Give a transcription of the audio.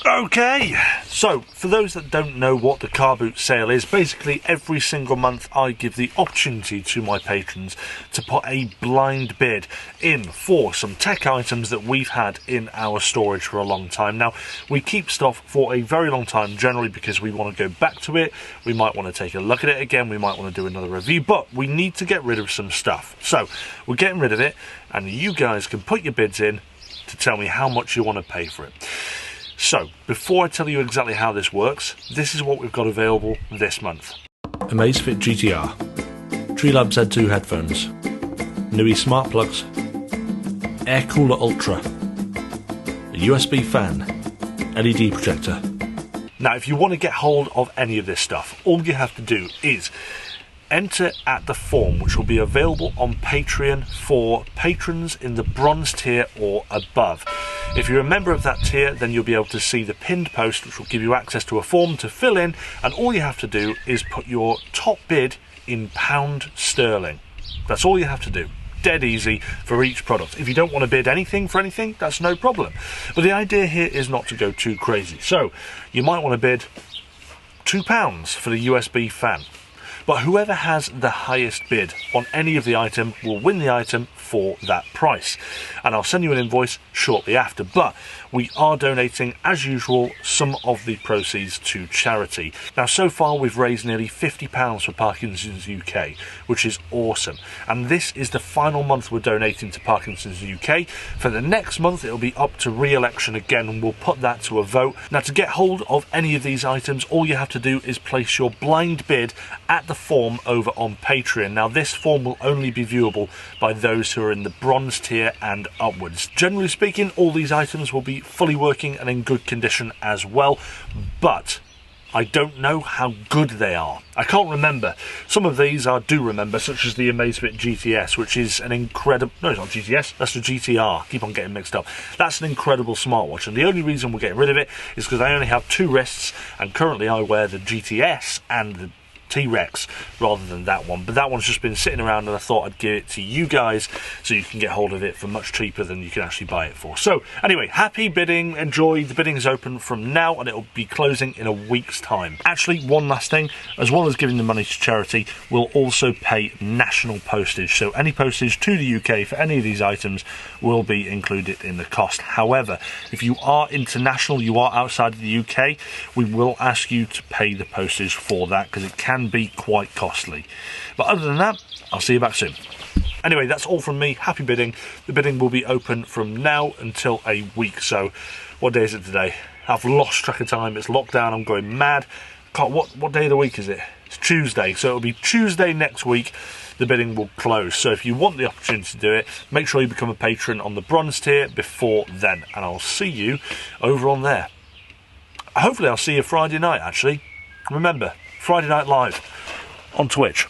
Okay, so for those that don't know what the car boot sale is, basically every single month I give the opportunity to my patrons to put a blind bid in for some tech items that we've had in our storage for a long time. Now, we keep stuff for a very long time, generally because we want to go back to it, we might want to take a look at it again, we might want to do another review, but we need to get rid of some stuff. So, we're getting rid of it, and you guys can put your bids in to tell me how much you want to pay for it. So, before I tell you exactly how this works, this is what we've got available this month. AMAZFIT GTR, Treblab Z2 Headphones, Nooie smart plugs, Air Cooler Ultra, a USB fan, LED projector. Now, if you want to get hold of any of this stuff, all you have to do is enter at the form which will be available on Patreon for patrons in the bronze tier or above. If you're a member of that tier, then you'll be able to see the pinned post which will give you access to a form to fill in, and all you have to do is put your top bid in pound sterling. That's all you have to do. Dead easy for each product. If you don't want to bid anything for anything, that's no problem. But the idea here is not to go too crazy. So you might want to bid £2 for the USB fan. But whoever has the highest bid on any of the item will win the item for that price. And I'll send you an invoice shortly after. But we are donating, as usual, some of the proceeds to charity. Now, so far we've raised nearly £50 for Parkinson's UK, which is awesome. And this is the final month we're donating to Parkinson's UK. For the next month, it'll be up to re-election again, and we'll put that to a vote. Now, to get hold of any of these items, all you have to do is place your blind bid at the form over on Patreon. Now, this form will only be viewable by those who are in the bronze tier and upwards. Generally speaking, all these items will be fully working and in good condition as well, but I don't know how good they are. I can't remember. Some of these I do remember, such as the AMAZFIT GTS, which is an incredible... No, it's not GTS, that's the GTR. Keep on getting mixed up. That's an incredible smartwatch, and the only reason we're getting rid of it is because I only have two wrists, and currently I wear the GTS and the T-Rex rather than that one, but that one's just been sitting around, and I thought I'd give it to you guys so you can get hold of it for much cheaper than you can actually buy it for. So anyway, happy bidding, enjoy. The bidding is open from now and it'll be closing in a week's time. Actually, one last thing, as well as giving the money to charity, we'll also pay national postage, so any postage to the UK for any of these items will be included in the cost. However, if you are international, you are outside of the UK, we will ask you to pay the postage for that, because it can be quite costly. But other than that, I'll see you back soon. Anyway, that's all from me. Happy bidding. The bidding will be open from now until a week. So what day is it today? I've lost track of time. It's lockdown. I'm going mad. What day of the week is it? It's Tuesday. So it'll be Tuesday next week. The bidding will close. So if you want the opportunity to do it, make sure you become a patron on the bronze tier before then, and I'll see you over on there. Hopefully I'll see you Friday night, actually. Remember, Friday Night Live on Twitch.